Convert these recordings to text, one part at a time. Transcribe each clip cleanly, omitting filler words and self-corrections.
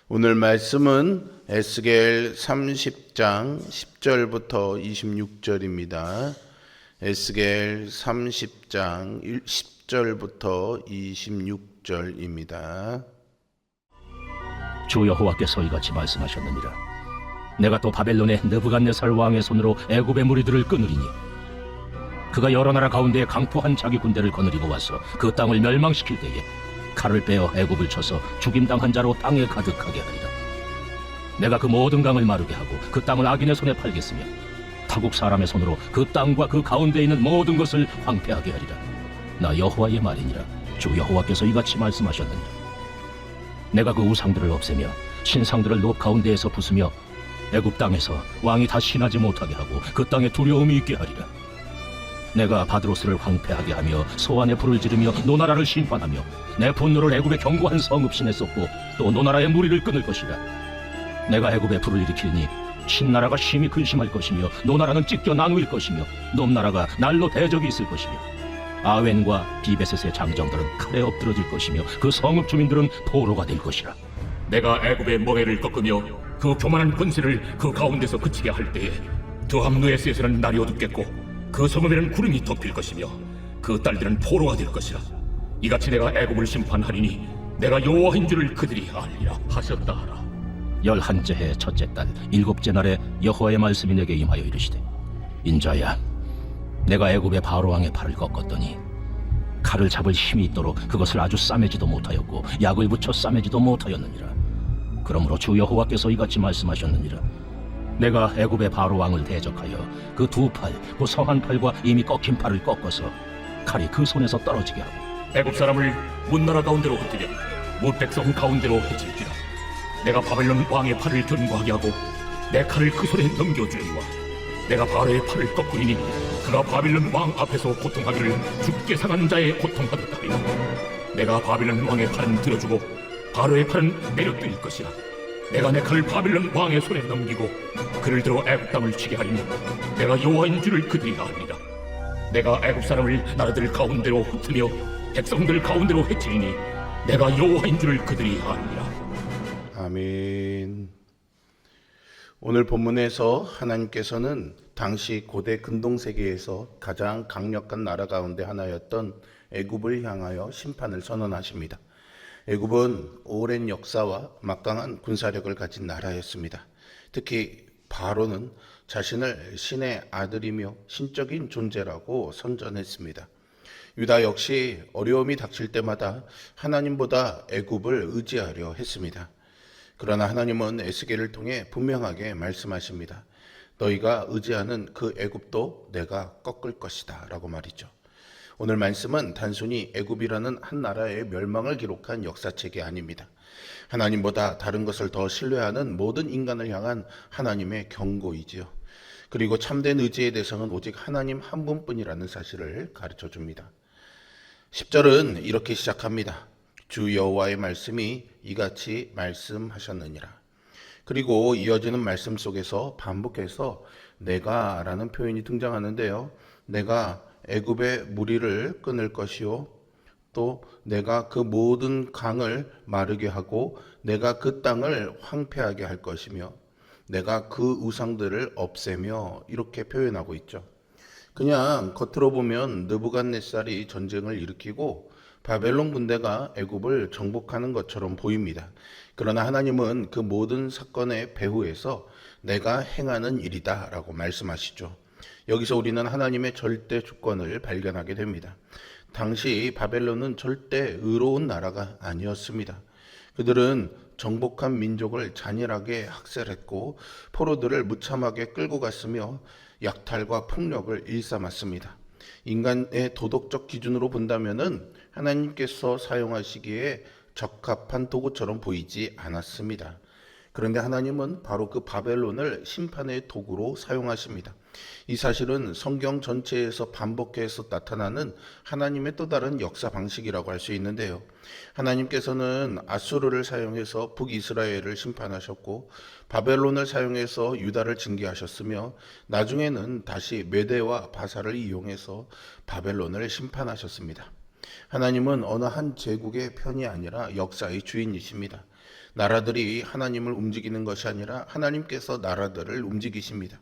오늘 말씀은 에스겔 30장 10절부터 26절입니다. 에스겔 30장 10절부터 26절입니다. 주 여호와께서 이같이 말씀하셨느니라. 내가 또 바벨론의 느부갓네살 왕의 손으로 애굽의 무리들을 끊으리니 그가 여러 나라 가운데 강포한 자기 군대를 거느리고 와서 그 땅을 멸망시킬 때에 칼을 빼어 애굽을 쳐서 죽임당한 자로 땅에 가득하게 하리라. 내가 그 모든 강을 마르게 하고 그 땅을 악인의 손에 팔겠으며 타국 사람의 손으로 그 땅과 그 가운데 있는 모든 것을 황폐하게 하리라. 나 여호와의 말이니라. 주 여호와께서 이같이 말씀하셨느니라. 내가 그 우상들을 없애며 신상들을 높 가운데에서 부수며 애굽 땅에서 왕이 다시 나지 못하게 하고 그 땅에 두려움이 있게 하리라. 내가 바드로스를 황폐하게 하며 소환의 불을 지르며 노나라를 심판하며 내 분노를 애굽의 견고한 성읍신에 쏟고 또 노나라의 무리를 끊을 것이라. 내가 애굽에 불을 일으키니 신나라가 심히 근심할 것이며 노나라는 찢겨 나누일 것이며 높나라가 날로 대적이 있을 것이며 아웬과 비베셋의 장정들은 칼에 엎드러질 것이며 그 성읍 주민들은 포로가 될 것이라. 내가 애굽의 멍에를 꺾으며 그 교만한 권세를 그 가운데서 그치게 할 때에 드함누에스에서는 날이 어둡겠고 그 성읍에는 구름이 덮일 것이며 그 딸들은 포로가 될 것이라. 이같이 내가 애굽을 심판하리니 내가 여호와인 줄을 그들이 알리라 하셨다 하라. 11째 해 첫째 달 7째 날에 여호와의 말씀이 내게 임하여 이르시되 인자야, 내가 애굽의 바로 왕의 팔을 꺾었더니 칼을 잡을 힘이 있도록 그것을 아주 싸매지도 못하였고 약을 붙여 싸매지도 못하였느니라. 그러므로 주 여호와께서 이같이 말씀하셨느니라. 내가 애굽의 바로 왕을 대적하여 그 두 팔, 그 성한 팔과 이미 꺾인 팔을 꺾어서 칼이 그 손에서 떨어지게 하고 애굽 사람을 문나라 가운데로 흩뜨려 뭇 백성 가운데로 해칠지라. 내가 바벨론 왕의 팔을 견고하게 하고 내 칼을 그 손에 넘겨주리와 내가 바로의 팔을 꺾으리니 그가 바벨론 왕 앞에서 고통하기를 죽게 상한 자의 고통하듯 하리라. 내가 바벨론 왕의 팔은 들어주고 바로의 팔은 내려뜨릴 것이라. 내가 내 칼을 바벨론 왕의 손에 넘기고 그를 들어 애굽 땅을 치게 하리니 내가 여호와인 줄을 그들이 알리라. 내가 애굽 사람을 나라들 가운데로 흩으며 백성들 가운데로 해치리니 내가 여호와인 줄을 그들이 알리라. 아멘. 오늘 본문에서 하나님께서는 당시 고대 근동세계에서 가장 강력한 나라 가운데 하나였던 애굽을 향하여 심판을 선언하십니다. 애굽은 오랜 역사와 막강한 군사력을 가진 나라였습니다. 특히 바로는 자신을 신의 아들이며 신적인 존재라고 선전했습니다. 유다 역시 어려움이 닥칠 때마다 하나님보다 애굽을 의지하려 했습니다. 그러나 하나님은 에스겔을 통해 분명하게 말씀하십니다. 너희가 의지하는 그 애굽도 내가 꺾을 것이다 라고 말이죠. 오늘 말씀은 단순히 애굽이라는 한 나라의 멸망을 기록한 역사책이 아닙니다. 하나님보다 다른 것을 더 신뢰하는 모든 인간을 향한 하나님의 경고이지요. 그리고 참된 의지의 대상은 오직 하나님 한 분뿐이라는 사실을 가르쳐 줍니다. 10절은 이렇게 시작합니다. 주 여호와의 말씀이 이같이 말씀하셨느니라. 그리고 이어지는 말씀 속에서 반복해서 내가 라는 표현이 등장하는데요. 내가 애굽의 무리를 끊을 것이요 또 내가 그 모든 강을 마르게 하고 내가 그 땅을 황폐하게 할 것이며 내가 그 우상들을 없애며 이렇게 표현하고 있죠. 그냥 겉으로 보면 느부갓네살이 전쟁을 일으키고 바벨론 군대가 애굽을 정복하는 것처럼 보입니다. 그러나 하나님은 그 모든 사건의 배후에서 내가 행하는 일이다 라고 말씀하시죠. 여기서 우리는 하나님의 절대 주권을 발견하게 됩니다. 당시 바벨론은 절대 의로운 나라가 아니었습니다. 그들은 정복한 민족을 잔인하게 학살했고 포로들을 무참하게 끌고 갔으며 약탈과 폭력을 일삼았습니다. 인간의 도덕적 기준으로 본다면은 하나님께서 사용하시기에 적합한 도구처럼 보이지 않았습니다. 그런데 하나님은 바로 그 바벨론을 심판의 도구로 사용하십니다. 이 사실은 성경 전체에서 반복해서 나타나는 하나님의 또 다른 역사 방식이라고 할 수 있는데요. 하나님께서는 아수르를 사용해서 북이스라엘을 심판하셨고 바벨론을 사용해서 유다를 징계하셨으며 나중에는 다시 메대와 바사를 이용해서 바벨론을 심판하셨습니다. 하나님은 어느 한 제국의 편이 아니라 역사의 주인이십니다. 나라들이 하나님을 움직이는 것이 아니라 하나님께서 나라들을 움직이십니다.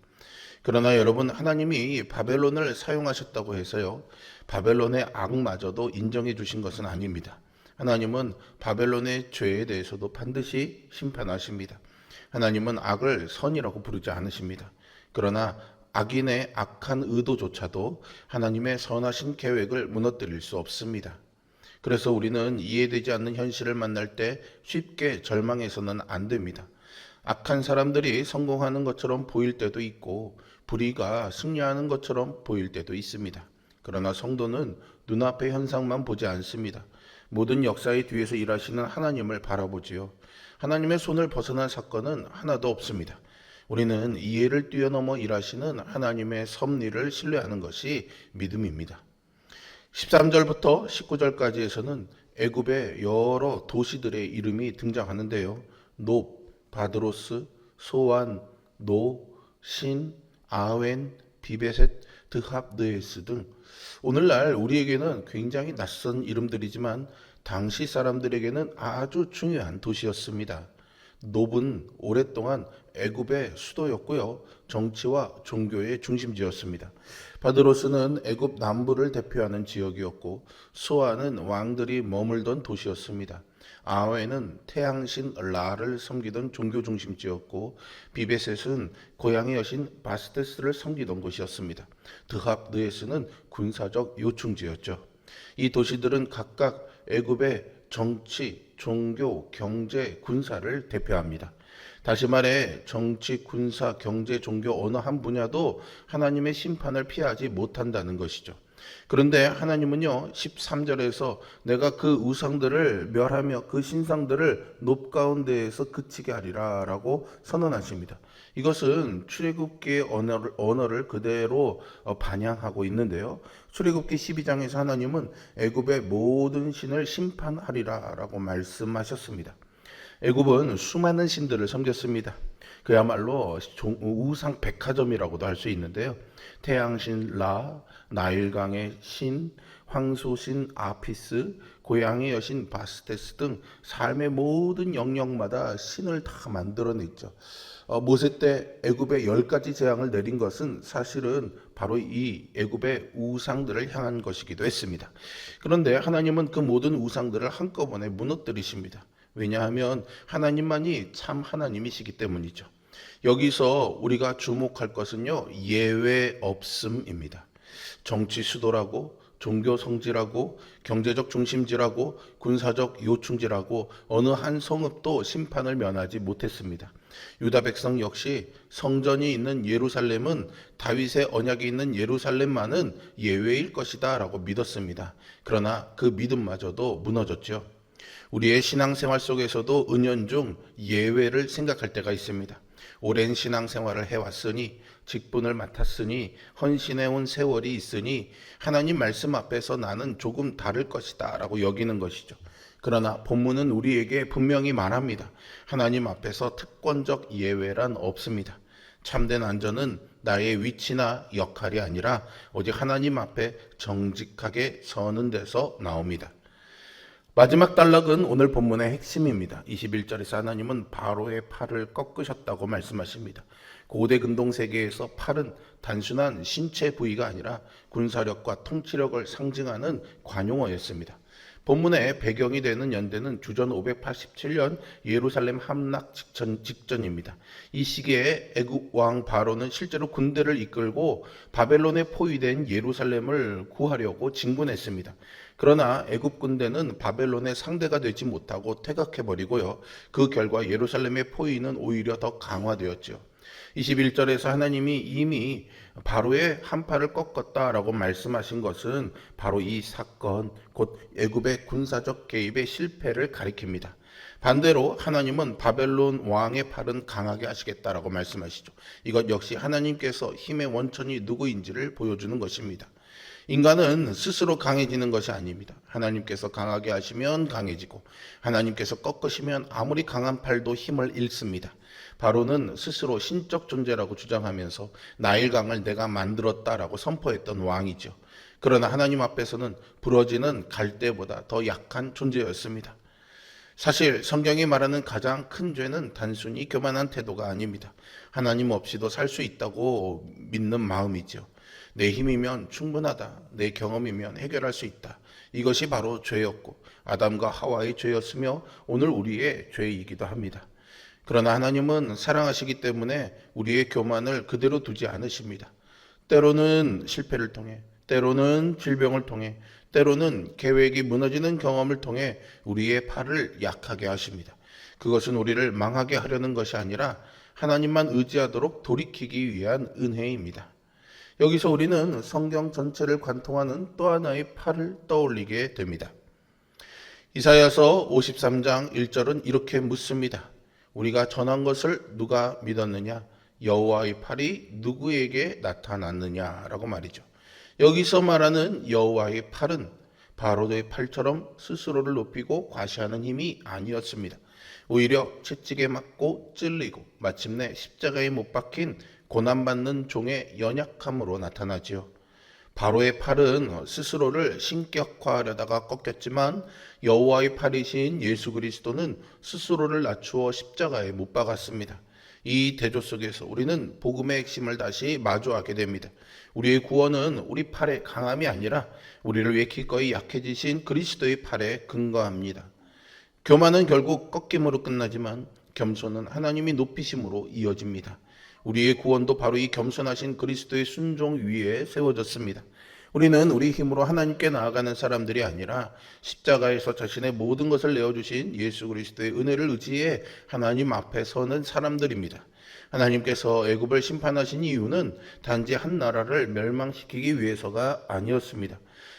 그러나 여러분, 하나님이 바벨론을 사용하셨다고 해서요, 바벨론의 악마저도 인정해 주신 것은 아닙니다. 하나님은 바벨론의 죄에 대해서도 반드시 심판하십니다. 하나님은 악을 선이라고 부르지 않으십니다. 그러나 악인의 악한 의도조차도 하나님의 선하신 계획을 무너뜨릴 수 없습니다. 그래서 우리는 이해되지 않는 현실을 만날 때 쉽게 절망해서는 안 됩니다. 악한 사람들이 성공하는 것처럼 보일 때도 있고 불의가 승리하는 것처럼 보일 때도 있습니다. 그러나 성도는 눈앞의 현상만 보지 않습니다. 모든 역사의 뒤에서 일하시는 하나님을 바라보지요. 하나님의 손을 벗어난 사건은 하나도 없습니다. 우리는 이해를 뛰어넘어 일하시는 하나님의 섭리를 신뢰하는 것이 믿음입니다. 13절부터 19절까지에서는 애굽의 여러 도시들의 이름이 등장하는데요. 높, 바드로스, 소안, 노, 신, 아웬, 비베셋, 드합, 느에스 등 오늘날 우리에게는 굉장히 낯선 이름들이지만 당시 사람들에게는 아주 중요한 도시였습니다. 높은 오랫동안 애굽의 수도였고요. 정치와 종교의 중심지였습니다. 바드로스는 애굽 남부를 대표하는 지역이었고 소아는 왕들이 머물던 도시였습니다. 아웨는 태양신 라를 섬기던 종교 중심지였고 비베셋은 고향의 여신 바스테스를 섬기던 곳이었습니다. 드합 느에스는 군사적 요충지였죠. 이 도시들은 각각 애굽의 정치, 종교, 경제, 군사를 대표합니다. 다시 말해 정치, 군사, 경제, 종교 어느 한 분야도 하나님의 심판을 피하지 못한다는 것이죠. 그런데 하나님은요 13절에서 내가 그 우상들을 멸하며 그 신상들을 높 가운데에서 그치게 하리라 라고 선언하십니다. 이것은 출애굽기의 언어를 그대로 반영하고 있는데요. 출애굽기 12장에서 하나님은 애굽의 모든 신을 심판하리라 라고 말씀하셨습니다. 애굽은 수많은 신들을 섬겼습니다. 그야말로 우상 백화점이라고도 할 수 있는데요. 태양신 라, 나일강의 신, 황소신 아피스, 고향의 여신 바스테스 등 삶의 모든 영역마다 신을 다 만들어냈죠. 모세 때 애굽에 10가지 재앙을 내린 것은 사실은 바로 이 애굽의 우상들을 향한 것이기도 했습니다. 그런데 하나님은 그 모든 우상들을 한꺼번에 무너뜨리십니다. 왜냐하면 하나님만이 참 하나님이시기 때문이죠. 여기서 우리가 주목할 것은요, 예외 없음입니다. 정치 수도라고, 종교 성지라고, 경제적 중심지라고, 군사적 요충지라고 어느 한 성읍도 심판을 면하지 못했습니다. 유다 백성 역시 성전이 있는 예루살렘은 다윗의 언약이 있는 예루살렘만은 예외일 것이다 라고 믿었습니다. 그러나 그 믿음마저도 무너졌죠. 우리의 신앙생활 속에서도 은연중 예외를 생각할 때가 있습니다. 오랜 신앙생활을 해왔으니, 직분을 맡았으니, 헌신해온 세월이 있으니 하나님 말씀 앞에서 나는 조금 다를 것이다 라고 여기는 것이죠. 그러나 본문은 우리에게 분명히 말합니다. 하나님 앞에서 특권적 예외란 없습니다. 참된 안전은 나의 위치나 역할이 아니라 오직 하나님 앞에 정직하게 서는 데서 나옵니다. 마지막 단락은 오늘 본문의 핵심입니다. 21절에서 하나님은 바로의 팔을 꺾으셨다고 말씀하십니다. 고대 근동 세계에서 팔은 단순한 신체 부위가 아니라 군사력과 통치력을 상징하는 관용어였습니다. 본문의 배경이 되는 연대는 주전 587년 예루살렘 함락 직전입니다. 이 시기에 애굽 왕 바로는 실제로 군대를 이끌고 바벨론에 포위된 예루살렘을 구하려고 진군했습니다. 그러나 애굽 군대는 바벨론의 상대가 되지 못하고 퇴각해버리고요. 그 결과 예루살렘의 포위는 오히려 더 강화되었죠. 21절에서 하나님이 이미 바로의 한 팔을 꺾었다라고 말씀하신 것은 바로 이 사건, 곧 애굽의 군사적 개입의 실패를 가리킵니다. 반대로 하나님은 바벨론 왕의 팔은 강하게 하시겠다라고 말씀하시죠. 이것 역시 하나님께서 힘의 원천이 누구인지를 보여주는 것입니다. 인간은 스스로 강해지는 것이 아닙니다. 하나님께서 강하게 하시면 강해지고 하나님께서 꺾으시면 아무리 강한 팔도 힘을 잃습니다. 바로는 스스로 신적 존재라고 주장하면서 나일강을 내가 만들었다라고 선포했던 왕이죠. 그러나 하나님 앞에서는 부러지는 갈대보다 더 약한 존재였습니다. 사실 성경이 말하는 가장 큰 죄는 단순히 교만한 태도가 아닙니다. 하나님 없이도 살 수 있다고 믿는 마음이죠. 내 힘이면 충분하다. 내 경험이면 해결할 수 있다. 이것이 바로 죄였고 아담과 하와의 죄였으며 오늘 우리의 죄이기도 합니다. 그러나 하나님은 사랑하시기 때문에 우리의 교만을 그대로 두지 않으십니다. 때로는 실패를 통해, 때로는 질병을 통해, 때로는 계획이 무너지는 경험을 통해 우리의 팔을 약하게 하십니다. 그것은 우리를 망하게 하려는 것이 아니라 하나님만 의지하도록 돌이키기 위한 은혜입니다. 여기서 우리는 성경 전체를 관통하는 또 하나의 팔을 떠올리게 됩니다. 이사야서 53장 1절은 이렇게 묻습니다. 우리가 전한 것을 누가 믿었느냐? 여호와의 팔이 누구에게 나타났느냐라고 말이죠. 여기서 말하는 여호와의 팔은 바로의 팔처럼 스스로를 높이고 과시하는 힘이 아니었습니다. 오히려 채찍에 맞고 찔리고 마침내 십자가에 못 박힌 고난받는 종의 연약함으로 나타나지요. 바로의 팔은 스스로를 신격화하려다가 꺾였지만 여호와의 팔이신 예수 그리스도는 스스로를 낮추어 십자가에 못 박았습니다. 이 대조 속에서 우리는 복음의 핵심을 다시 마주하게 됩니다. 우리의 구원은 우리 팔의 강함이 아니라 우리를 위해 기꺼이 약해지신 그리스도의 팔에 근거합니다. 교만은 결국 꺾임으로 끝나지만 겸손은 하나님이 높이심으로 이어집니다. 우리의 구원도 바로 이 겸손하신 그리스도의 순종 위에 세워졌습니다. 우리는 우리 힘으로 하나님께 나아가는 사람들이 아니라 십자가에서 자신의 모든 것을 내어주신 예수 그리스도의 은혜를 의지해 하나님 앞에 서는 사람들입니다. 하나님께서 애굽을 심판하신 이유는 단지 한 나라를 멸망시키기 위해서가 아니었습니다.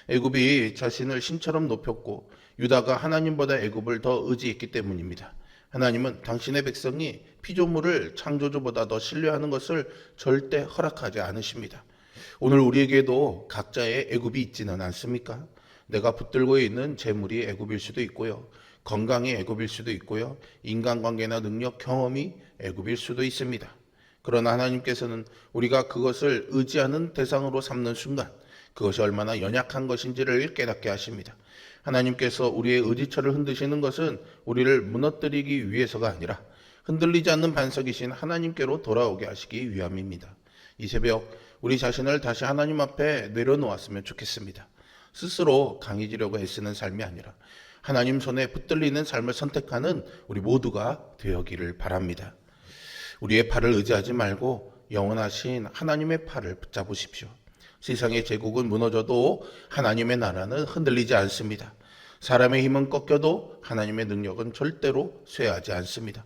애굽이 자신을 신처럼 높였고 유다가 하나님보다 애굽을 더 의지했기 때문입니다. 하나님은 당신의 백성이 피조물을 창조주보다 더 신뢰하는 것을 절대 허락하지 않으십니다. 오늘 우리에게도 각자의 애굽이 있지는 않습니까? 내가 붙들고 있는 재물이 애굽일 수도 있고요. 건강이 애굽일 수도 있고요. 인간관계나 능력, 경험이 애굽일 수도 있습니다. 그러나 하나님께서는 우리가 그것을 의지하는 대상으로 삼는 순간 그것이 얼마나 연약한 것인지를 깨닫게 하십니다. 하나님께서 우리의 의지처를 흔드시는 것은 우리를 무너뜨리기 위해서가 아니라 흔들리지 않는 반석이신 하나님께로 돌아오게 하시기 위함입니다. 이 새벽 우리 자신을 다시 하나님 앞에 내려놓았으면 좋겠습니다. 스스로 강해지려고 애쓰는 삶이 아니라 하나님 손에 붙들리는 삶을 선택하는 우리 모두가 되어기를 바랍니다. 우리의 팔을 의지하지 말고 영원하신 하나님의 팔을 붙잡으십시오. 세상의 제국은 무너져도 하나님의 나라는 흔들리지 않습니다. 사람의 힘은 꺾여도 하나님의 능력은 절대로 쇠하지 않습니다.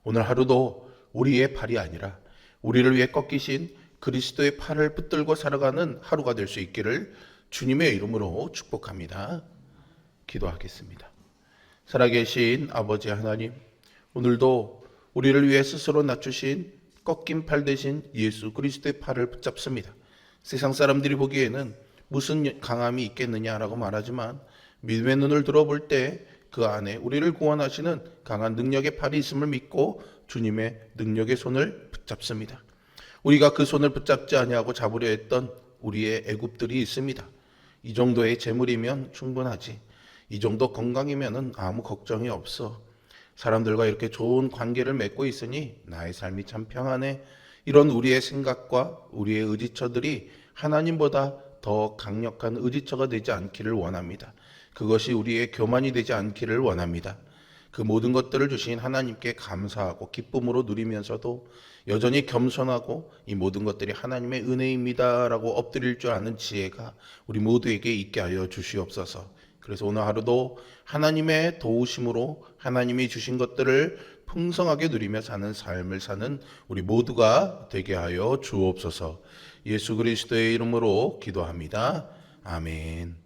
오늘 하루도 우리의 팔이 아니라 우리를 위해 꺾이신 그리스도의 팔을 붙들고 살아가는 하루가 될 수 있기를 주님의 이름으로 축복합니다. 기도하겠습니다. 살아계신 아버지 하나님, 오늘도 우리를 위해 스스로 낮추신 꺾인 팔 대신 예수 그리스도의 팔을 붙잡습니다. 세상 사람들이 보기에는 무슨 강함이 있겠느냐라고 말하지만 믿음의 눈을 들어볼 때 그 안에 우리를 구원하시는 강한 능력의 팔이 있음을 믿고 주님의 능력의 손을 붙잡습니다. 우리가 그 손을 붙잡지 아니하고 잡으려 했던 우리의 애굽들이 있습니다. 이 정도의 재물이면 충분하지. 이 정도 건강이면 아무 걱정이 없어. 사람들과 이렇게 좋은 관계를 맺고 있으니 나의 삶이 참 평안해. 이런 우리의 생각과 우리의 의지처들이 하나님보다 더 강력한 의지처가 되지 않기를 원합니다. 그것이 우리의 교만이 되지 않기를 원합니다. 그 모든 것들을 주신 하나님께 감사하고 기쁨으로 누리면서도 여전히 겸손하고 이 모든 것들이 하나님의 은혜입니다라고 엎드릴 줄 아는 지혜가 우리 모두에게 있게 하여 주시옵소서. 그래서 오늘 하루도 하나님의 도우심으로 하나님이 주신 것들을 풍성하게 누리며 사는 삶을 사는 우리 모두가 되게 하여 주옵소서. 예수 그리스도의 이름으로 기도합니다. 아멘.